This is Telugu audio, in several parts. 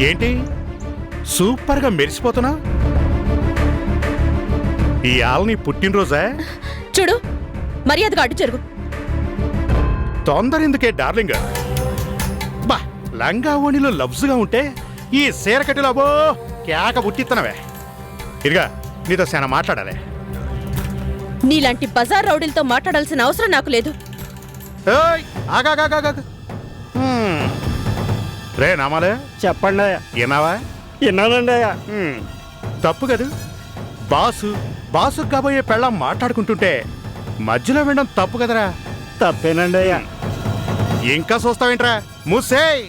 ఏంటి సూపర్గా మెరిసిపోతున్నా? ఈ ఆల్ని పుట్టినరోజా? చూడు, మర్యాదగా అడ్డు జరుగు. తొందర ఎందుకే డార్లింగ్? బా, లంగా ఓణిలో లవ్స్గా ఉంటే ఈ సీరకటిలో అబో కేక పుట్టిత్తనవే. ఇదిగా నీతో చాలా మాట్లాడాలి. నీలాంటి బజార్ రౌడీలతో మాట్లాడాల్సిన అవసరం నాకు లేదు. ఏయ్, ఆగాగాగాగా. రే నామాలే, చెప్పండి అయ్యా. విన్నావా? విన్నానండి అయ్యా. తప్పు కదూ. బాసు కాబోయే పెళ్ళం మాట్లాడుకుంటుంటే మధ్యలో వినడం తప్పు కదరా. తప్పేనండి అయ్యా. ఇంకా చూస్తావేంట్రా, మూసేయ్.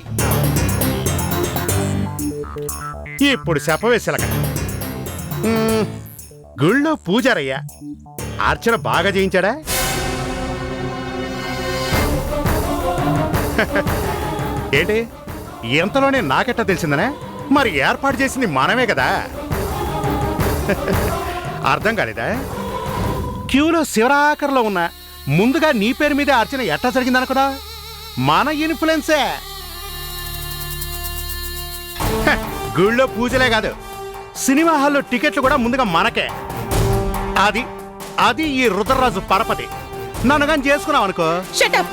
ఇప్పుడు చెప్పవేసలక గుళ్ళో పూజారయ్యా అర్చన బాగా చేయించాడా? ఏంటి ఇంతలోనే నాకెట్టా తెలిసిందనే? మరి ఏర్పాటు చేసింది మనమే కదా. అర్థం కాలేదా? క్యూలో శివరాకర్లో ఉన్న ముందుగా నీ పేరు మీదే అర్చన ఎట్టా జరిగిందనుకున్నా? మన ఇన్ఫ్లుయెన్సే. గుళ్ళో పూజలే కాదు, సినిమా హాల్లో టికెట్లు కూడా ముందుగా మనకే. అది అది ఈ రుద్రరాజు పరపతి. నన్ను కానీ చేసుకున్నావు అనుకో, షట్ అప్.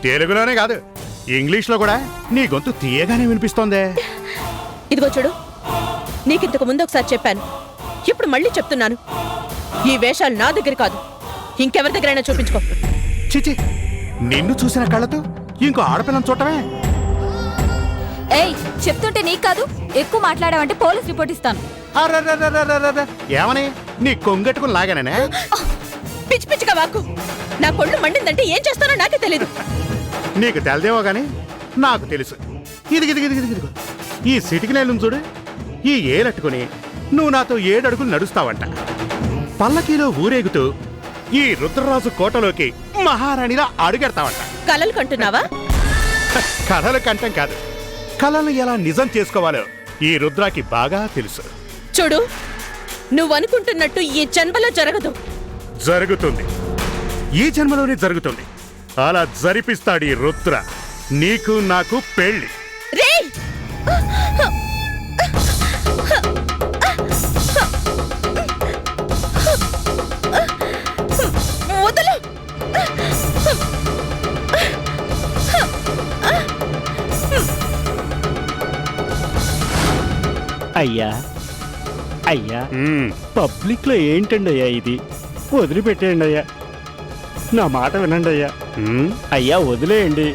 తెలుగులోనే కాదు ఇంగ్లీష్లో కూడా నీ గొంతు తీయగానే వినిపిస్తోందే. ఇదిగో చూడు, నీకింతకు ముందు ఒకసారి చెప్పాను, ఇప్పుడు మళ్ళీ చెప్తున్నాను. ఈ వేషాలు నా దగ్గర కాదు, ఇంకెవరి దగ్గరైనా చూపించుకో. చిచి, నిన్ను చూసిన కళ్ళతో ఇంకో ఆడపిల్లని చూడటమే. ఏయ్, చెప్తుంటే నీకు కాదు, ఎక్కువ మాట్లాడావంటే పోలీస్ రిపోర్ట్ ఇస్తాను. ఏమని నీ కొంగట్టుకుని లాగానే? పిచ్చి పిచ్చిగా వాక్కు. నా కొళ్ళు మండిందంటే ఏం చేస్తానో నాకే తెలీదు. నీకు తెలదేమో గాని నాకు తెలుసు. ఇదిగో ఈ సిటికి నేను చూడు. ఈ ఏలట్టుకుని నువ్వు నాతో 7 అడుగులు నడుస్తావంట. పల్లకీలో ఊరేగుతూ ఈ రుద్రరాజు కోటలోకి మహారాణిలా అడుగెడతావంట. కలలు కంటున్నావా? కథల కంఠం కాదు, కళలను ఎలా నిజం చేసుకోవాలో ఈ రుద్రాకి బాగా తెలుసు. చూడు, నువ్వనుకుంటున్నట్టు ఈ జన్మలో జరగదు. జరుగుతుంది, ఈ జన్మలోనే జరుగుతుంది. అలా జరిపిస్తాడు ఈ రుద్ర నీకు నాకు పెళ్లి. రేయ్! వదలు! అయ్యా అయ్యా, పబ్లిక్ లో ఏంటండి అయ్యా ఇది? వదిలిపెట్టేయండి అయ్యా, నా మాట వినండి అయ్యా. అయ్యా వదిలేయండి.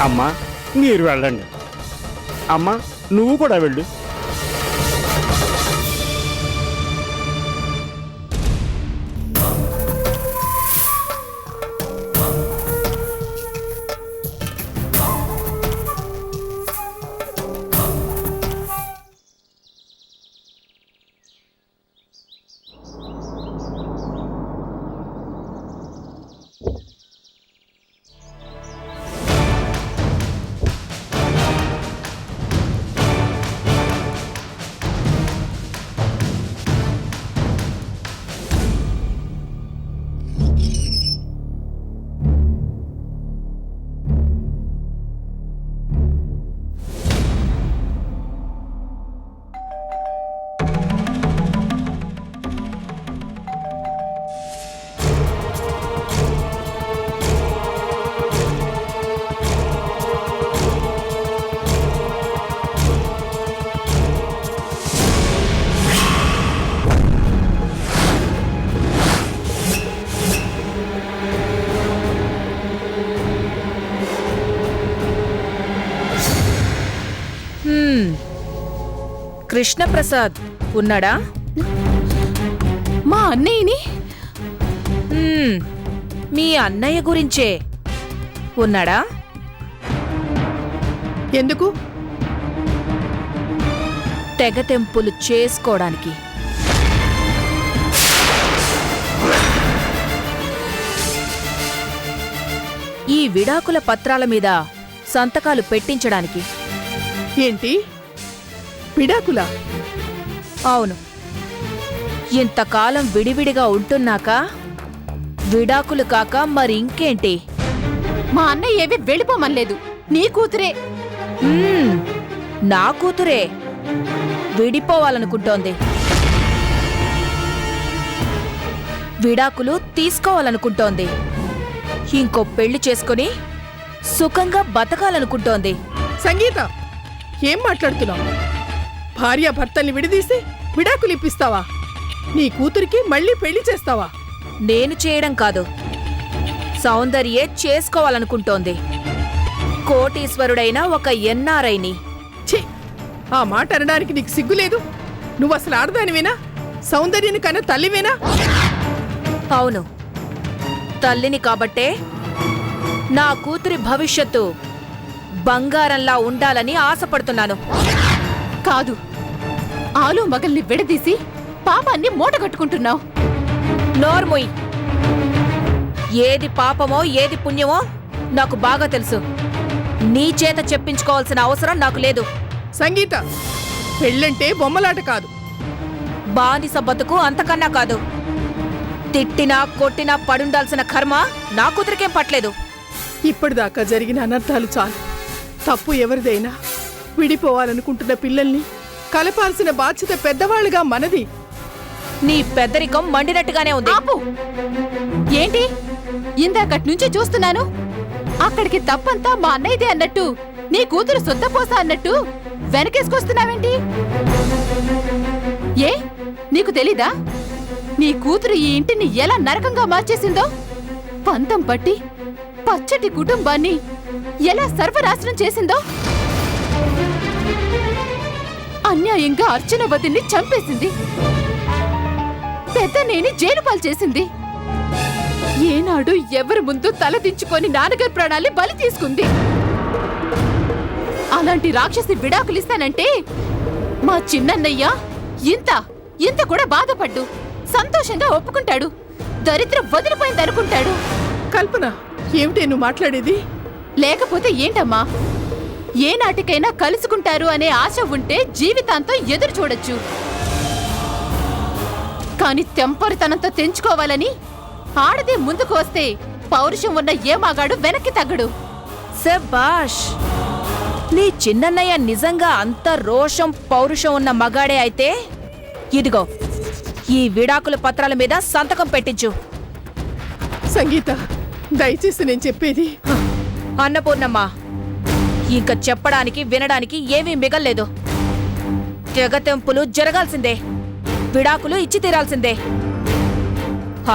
అమ్మా మీరు వెళ్ళండి. అమ్మా నువ్వు కూడా వెళ్ళు. కృష్ణప్రసాద్ ఉన్నాడా? మా అన్నయ్యని? మీ అన్నయ్య గురించే. ఉన్నాడా? ఎందుకు? తెగతెంపులు చేసుకోవడానికి. ఈ విడాకుల పత్రాల మీద సంతకాలు పెట్టించడానికి. ఏంటి విడాకులా? అవును. ఇంతకాలం విడివిడిగా ఉంటున్నాక విడాకులు కాక మరి ఇంకేంటి? మా అన్నయ్య ఏవి వెళ్ళిపోమనలేదు, నీ కూతురే మ్మ్, నా కూతురే విడిపోవాలనుకుంటోంది. విడాకులు తీసుకోవాలనుకుంటోంది. ఇంకో పెళ్లి చేసుకుని సుఖంగా బతకాలనుకుంటోంది. సంగీత, ఏం మాట్లాడుతున్నావు? భార్యాభర్తల్ని విడదీసి విడాకులు ఇప్పిస్తావా? నీ కూతురికి మళ్ళీ పెళ్లి చేస్తావా? నేను చేయడం కాదు, సౌందర్యే చేసుకోవాలనుకుంటోంది. కోటీశ్వరుడైన ఒక ఎన్ఆర్ఐని. ఛీ, ఆ మాట అనడానికి నీకు సిగ్గులేదు? నువ్వు అసలు ఆడదానివేనా? సౌందర్యని కన్నా తల్లివేనా? అవును, తల్లిని కాబట్టే నా కూతురి భవిష్యత్తు బంగారంలా ఉండాలని ఆశపడుతున్నాను. కాదు, ఆలు మగల్ని విడదీసి పాపాన్ని మూటగట్టుకుంటున్నావు. నోర్ముయ్, ఏది పాపమో ఏది పుణ్యమో నాకు బాగా తెలుసు. నీ చేత చెప్పించుకోవాల్సిన అవసరం నాకు లేదు. సంగీత, పెళ్ళంటే బొమ్మలాట కాదు. బానిస బతుకు అంతకన్నా కాదు. తిట్టినా కొట్టినా పడుండాల్సిన కర్మ నా కూతురికేం పట్లేదు. ఇప్పటిదాకా జరిగిన అనర్థాలు చాలు. తప్పు ఎవరిదైనా విడిపోవాలనుకుంటున్న పిల్లల్ని కలపాల్సిన బాధ్యత పెద్దవాళ్ళుగా మనది. నీ పెద్దరికం మండినట్టుగానే ఉంది. ఆపు! ఏంటి ఇందాకటి నుంచి చూస్తున్నాను, అక్కడికి తప్పంతా మా అన్నయ్యదే అన్నట్టు, నీ కూతురు సొంతపోస అన్నట్టు వెనకేసుకొస్తున్నావేంటి? ఏ నీకు తెలీదా నీ కూతురు ఈ ఇంటిని ఎలా నరకంగా మార్చేసిందో? పంతం పట్టి పచ్చటి కుటుంబాన్ని ఎలా సర్వనాశనం చేసిందో? అన్యాయంగా అర్చన వదిన్ని చంపేసింది. పెద్దనేని జైలుపాలు చేసింది. ఏనాడు ఎవరి ముందు తలదించుకొని నాన్నగారి ప్రాణాల్ని బలి తీసుకుంది. అలాంటి రాక్షసి విడాకులిస్తానంటే మా చిన్నన్నయ్య ఇంత కూడా బాధపడ్డు సంతోషంగా ఒప్పుకుంటాడు. దరిద్రం వదిలిపోయిందనుకుంటాడు. కల్పన, ఏమిటే నువ్వు మాట్లాడేది? లేకపోతే ఏంటమ్మా? ఏ నాటికైనా కలుసుకుంటారు అనే ఆశ ఉంటే జీవితాంతం ఎదురు చూడొచ్చు. కాని తెంపరితనంతో తెంచుకోవాలని ఆడదే ముందుకు వస్తే పౌరుషం ఉన్న ఏ మగాడు వెనక్కి తగ్గడు. శభాష్! నీ చిన్నన్నయ్య నిజంగా అంత రోషం పౌరుషం ఉన్న మగాడే అయితే ఇదిగో ఈ విడాకుల పత్రాల మీద సంతకం పెట్టించు. సంగీత, దయచేసి నేను చెప్పేది. అన్నపూర్ణమ్మ, ఇంక చెప్పడానికి వినడానికి ఏమీ మిగల్లేదు. తెగతెంపులు జరగాల్సిందే, విడాకులు ఇచ్చి తీరాల్సిందే.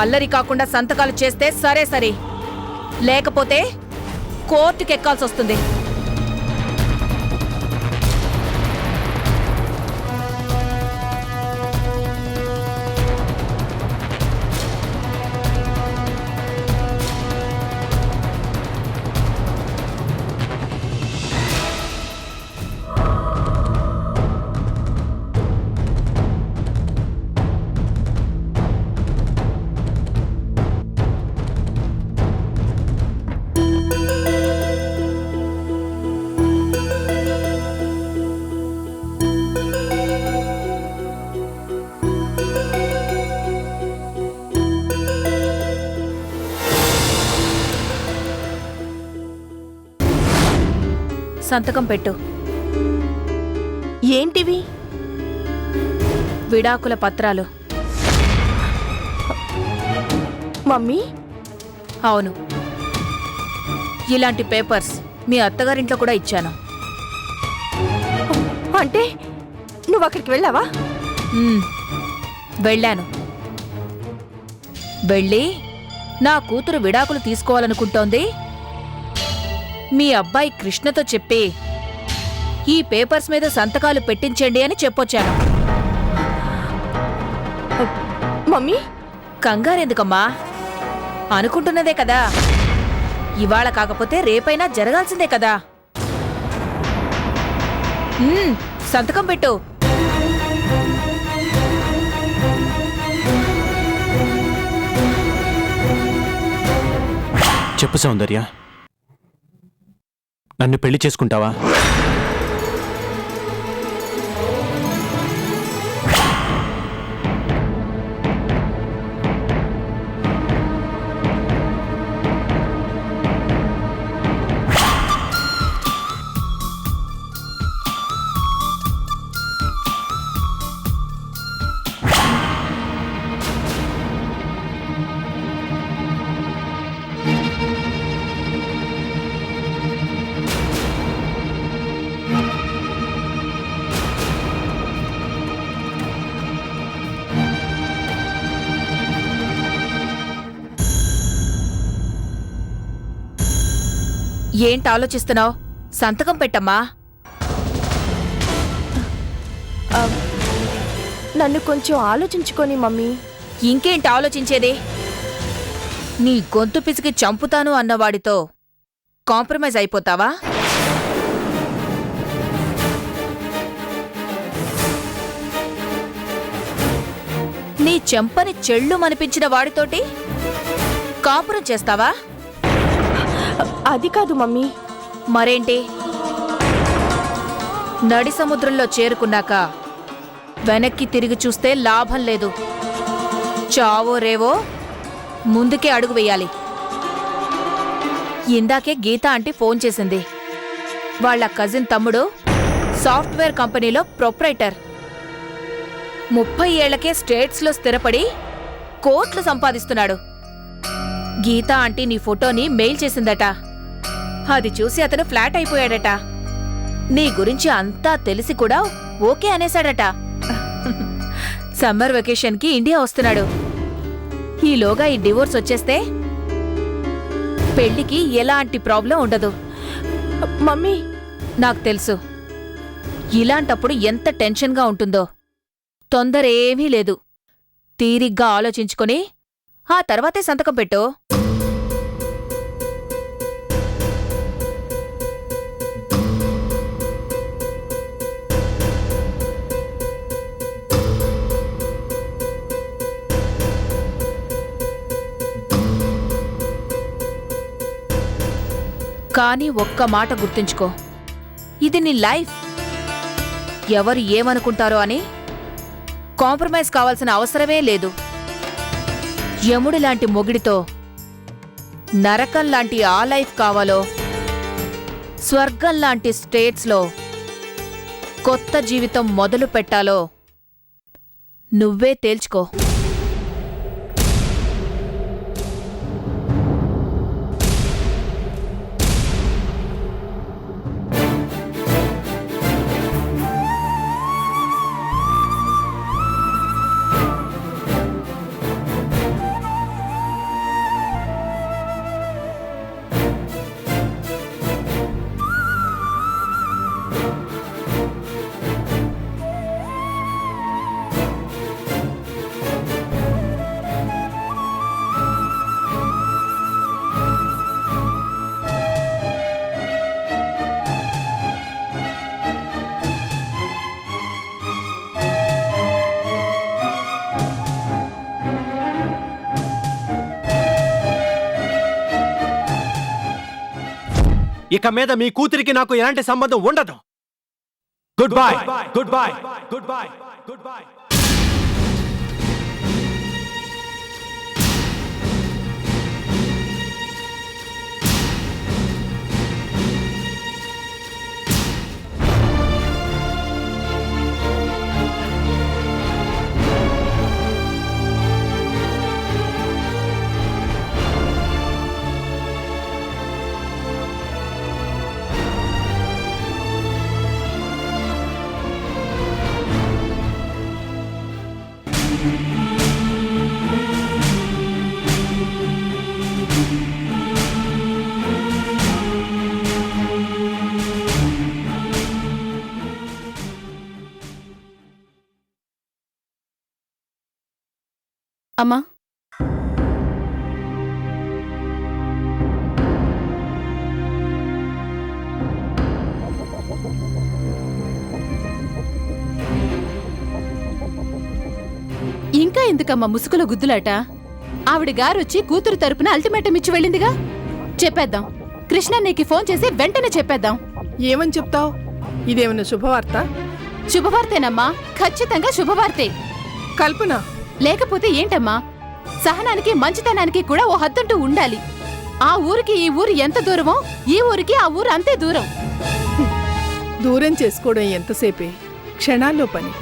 అల్లరి కాకుండా సంతకాలు చేస్తే సరే సరే, లేకపోతే కోర్టుకెక్కాల్సొస్తుంది. సంతకం పెట్టు. ఏంటివి? విడాకుల పత్రాలు. మమ్మీ, అవును, ఇలాంటి పేపర్స్ మీ అత్తగారింట్లో కూడా ఇచ్చాను. అంటే నువ్వు అక్కడికి వెళ్ళావా? వెళ్ళాను. వెళ్ళి నా కూతురు విడాకులు తీసుకోవాలనుకుంటోంది, మీ అబ్బాయి కృష్ణతో చెప్పి ఈ పేపర్స్ మీద సంతకాలు పెట్టించండి అని చెప్పొచ్చాను. మమ్మీ, కంగారెందుకమ్మా? అనుకుంటున్నదే కదా, ఇవాళ కాకపోతే రేపైనా జరగాల్సిందే కదా. సంతకం పెట్టు. చెప్పు సౌందర్య, నన్ను పెళ్లి చేసుకుంటావా? ఏంటి ఆలోచిస్తున్నావు? సంతకం పెట్టమ్మా. నన్ను కొంచెం ఆలోచించుకొని మమ్మీ. ఇంకేంటి ఆలోచించేది? నీ గొంతు పిసికి చంపుతాను అన్నవాడితో కాంప్రమైజ్ అయిపోతావా? నీ చెంపని చెళ్ళుమనిపించిన వాడితోటి కాపురం చేస్తావా? అది కాదు మమ్మీ. మరేంటి? నడి సముద్రంలో చేరుకున్నాక వెనక్కి తిరిగి చూస్తే లాభం లేదు. చావో రేవో ముందుకే అడుగు వేయాలి. ఇందాకే గీత ఆంటీ ఫోన్ చేసింది. వాళ్ళ కజిన్ తమ్ముడు సాఫ్ట్వేర్ కంపెనీలో ప్రొప్రైటర్. 30 ఏళ్లకే స్టేట్స్లో స్థిరపడి కోట్లు సంపాదిస్తున్నాడు. గీత ఆంటీ నీ ఫోటోని మెయిల్ చేసిందట. అది చూసి అతను ఫ్లాట్ అయిపోయాడట. నీ గురించి అంతా తెలిసి కూడా ఓకే అనేశాడట. సమ్మర్ వెకేషన్కి ఇండియా వస్తున్నాడు. ఈలోగా ఈ డివోర్స్ వచ్చేస్తే పెళ్లికి ఎలాంటి ప్రాబ్లం ఉండదు. మమ్మీ, నాకు తెలుసు ఇలాంటప్పుడు ఎంత టెన్షన్గా ఉంటుందో. తొందర ఏమీ లేదు. తీరిగ్గా ఆలోచించుకొని ఆ తర్వాతే సంతకం పెట్టు. కానీ ఒక్క మాట గుర్తుంచుకో, ఇది నీ లైఫ్. ఎవరు ఏమనుకుంటారో అని కాంప్రమైజ్ కావాల్సిన అవసరమే లేదు. యముడి లాంటి మొగిడితో నరకం లాంటి ఆ లైఫ్ కావాలో, స్వర్గం లాంటి స్టేట్స్లో కొత్త జీవితం మొదలు పెట్టాలో నువ్వే తేల్చుకో. ఇక మీద మీ కూతురికి నాకు ఎలాంటి సంబంధం ఉండదు. Good bye, good bye, good bye, good bye. అమ్మా, ఇంకా ఎందుకమ్మా ముసుగులో గుద్దులాట? ఆవిడ గారొచ్చి కూతురు తరపున అల్టిమేటం ఇచ్చి వెళ్ళిందిగా. చెప్పేద్దాం. కృష్ణ నీకు ఫోన్ చేసి వెంటనే చెప్పేద్దాం. ఏమని చెప్తావు? ఇదేమన్నా శుభవార్త? శుభవార్తేనమ్మా, ఖచ్చితంగా శుభవార్తే. కల్పన, లేకపోతే ఏంటమ్మా? సహనానికి మంచితనానికి కూడా ఓ హద్దంటూ ఉండాలి. ఆ ఊరికి ఈ ఊరు ఎంత దూరమో ఈ ఊరికి ఆ ఊరు అంతే దూరం. దూరం చేసుకోవడం ఎంతసేపే, క్షణాల్లో పని.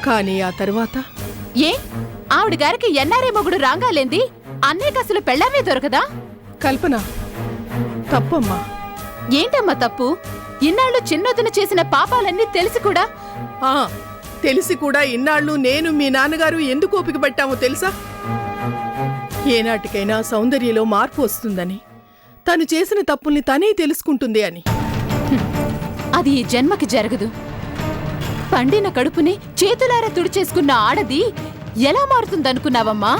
కానీ ఆ తరువాత ఏ ఆవిడ గారికి ఎన్ఆర్ఐ మొగుడు రాగాలేంది అన్నయ్యకి అసలు పెళ్ళామే దొరకదా? కల్పన, తప్పమ్మా. ఏంటమ్మా తప్పు? ఇన్నాళ్ళు చిన్నొద్దున చేసిన పాపాలన్నీ తెలిసి కూడా తెలిసి కూడా ఇన్నాళ్ళు నేను మీ నాన్నగారు ఎందుకు ఓపిక పట్టామో తెలుసా? ఏనాటికైనా సౌందర్యలో మార్పు వస్తుందని, తను చేసిన తప్పుల్ని తనే తెలుసుకుంటుంది అని. అది ఈ జన్మకి జరగదు. పండిన కడుపుని చేతులారా తుడిచేసుకున్న ఆడది ఎలా మారుతుందనుకున్నావమ్మా?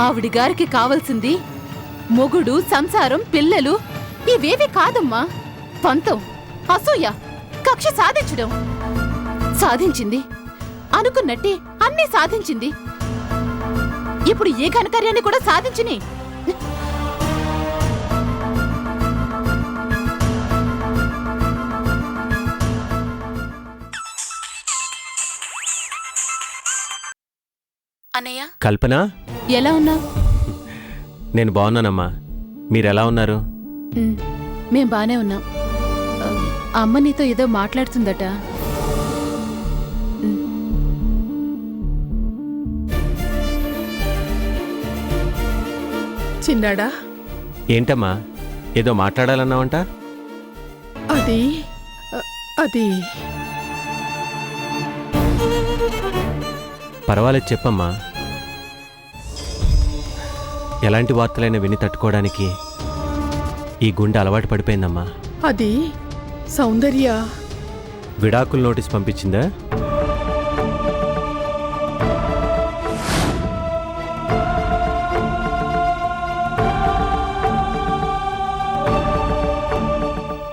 ఆవిడి గారికి కావలసింది మొగుడు, సంసారం, పిల్లలు ఇవేవి కాదమ్మా. పంతం, అసూయ, కక్ష సాధించడం. సాధించింది, అనుకున్నట్టే అన్నీ సాధించింది. ఇప్పుడు ఏ ఘనకార్యాన్ని కూడా సాధించిని. అన్నయ్య, కల్పన, ఎలా ఉన్నావు? నేను బాగున్నానమ్మా. మీరెలా ఉన్నారు? మేం బానే ఉన్నాం. అమ్మ నీతో ఏదో మాట్లాడుతుందట. చిన్నాడా, ఏంటమ్మా, ఏదో మాట్లాడాలన్నావంట? అది అది పర్వాలేదు, చెప్పమ్మా. ఎలాంటి వార్తలైనా విని తట్టుకోవడానికి ఈ గుండె అలవాటు పడిపోయిందమ్మా. అది సౌందర్య విడాకుల నోటీస్ పంపించిందా?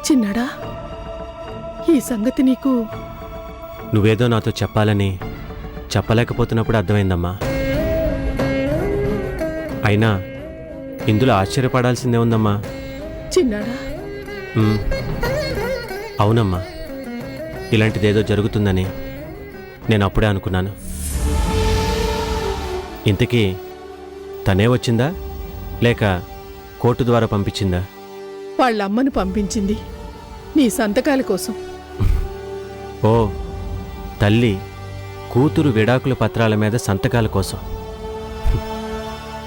చిన్నాడా, ఈ సంగతి నీకు నువ్వేదో నాతో చెప్పాలని చెప్పలేకపోతున్నప్పుడు అర్థమైందమ్మా. అయినా ఇందులో ఆశ్చర్యపడాల్సిందే ఉందమ్మా. చిన్నాడా, అవునమ్మా, ఇలాంటిదేదో జరుగుతుందని నేను అప్పుడే అనుకున్నాను. ఇంతకీ తనే వచ్చిందా లేక కోర్టు ద్వారా పంపించిందా? వాళ్ళ అమ్మను పంపించింది నీ సంతకాల కోసం. ఓ, తల్లి కూతురు విడాకుల పత్రాల మీద సంతకాల కోసం.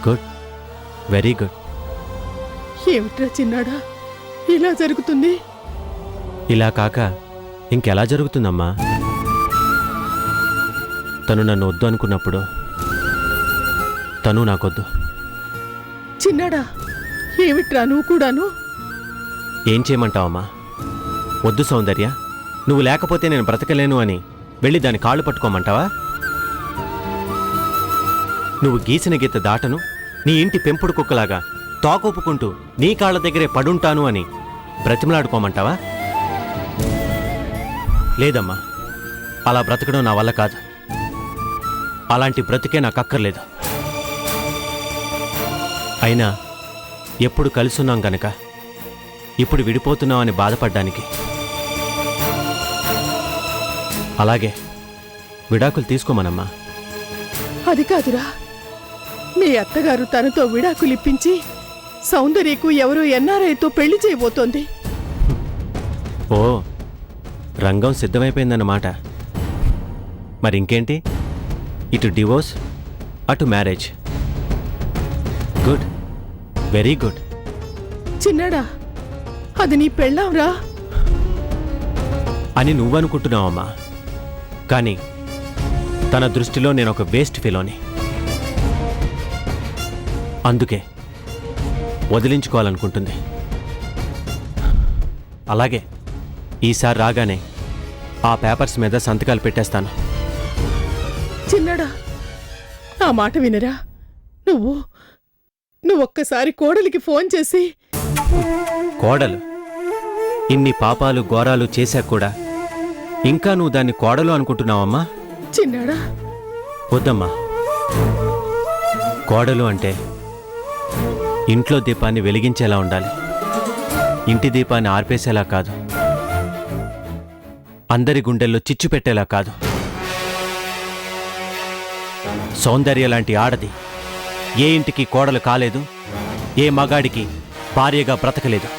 Good, very good. ఏమిట్రా చిన్నాడా, ఇలా జరుగుతుంది? ఇలా కాక ఇంకెలా జరుగుతుందమ్మా? తను నన్ను వద్దు అనుకున్నప్పుడు తను నాకొద్దు. చిన్నాడా, ఏమిట్రా నువ్వు కూడాను? ఏం చేయమంటావమ్మా? వద్దు సౌందర్య, నువ్వు లేకపోతే నేను బ్రతకలేను అని వెళ్ళి దాని కాళ్ళు పట్టుకోమంటావా? నువ్వు గీసిన గీత దాటను, నీ ఇంటి పెంపుడు కుక్కలాగా తోకొప్పుకుంటూ నీ కాళ్ళ దగ్గరే పడుంటాను అని బ్రతిమలాడుకోమంటావా? లేదమ్మా, అలా బ్రతకడం నా వల్ల కాదు. అలాంటి బ్రతికే నాకు అక్కర్లేదు. అయినా ఎప్పుడు కలుసున్నాం గనక ఇప్పుడు విడిపోతున్నాం అని బాధపడ్డానికి. అలాగే విడాకులు తీసుకోమనమ్మా. అది కాదురా, మీ అత్తగారు తనతో విడాకులిప్పించి సౌందర్యకు ఎవరో ఎన్ఆర్ఐతో పెళ్లి చేయబోతోంది. ఓ, రంగం సిద్ధమైపోయిందన్నమాట. మరింకేంటి, ఇటు డివోర్స్ అటు మ్యారేజ్. Good, very good. చిన్నాడా, అది నీ పెళ్ళాంరా అని నువ్వనుకుంటున్నావమ్మా, కానీ తన దృష్టిలో నేను ఒక వేస్ట్ ఫెలోని. అందుకే వదిలించుకోవాలనుకుంటుంది. అలాగే ఈసారి రాగానే ఆ పేపర్స్ మీద సంతకాలు పెట్టేస్తాను. చిన్నాడా, నా మాట వినరా. నువ్వొక్కసారి కోడలికి ఫోన్ చేసి. కోడలు ఇన్ని పాపాలు ఘోరాలు చేశాక కూడా ఇంకా నువ్వు దాన్ని కోడలు అనుకుంటున్నావమ్మా? చిన్నాడా, వద్దమ్మా. కోడలు అంటే ఇంట్లో దీపాన్ని వెలిగించేలా ఉండాలి, ఇంటి దీపాన్ని ఆర్పేసేలా కాదు, అందరి గుండెల్లో చిచ్చు పెట్టేలా కాదు. సౌందర్య లాంటి ఆడది ఏ ఇంటికి కోడలు కాలేదు, ఏ మగాడికి భార్యగా బ్రతకలేదు.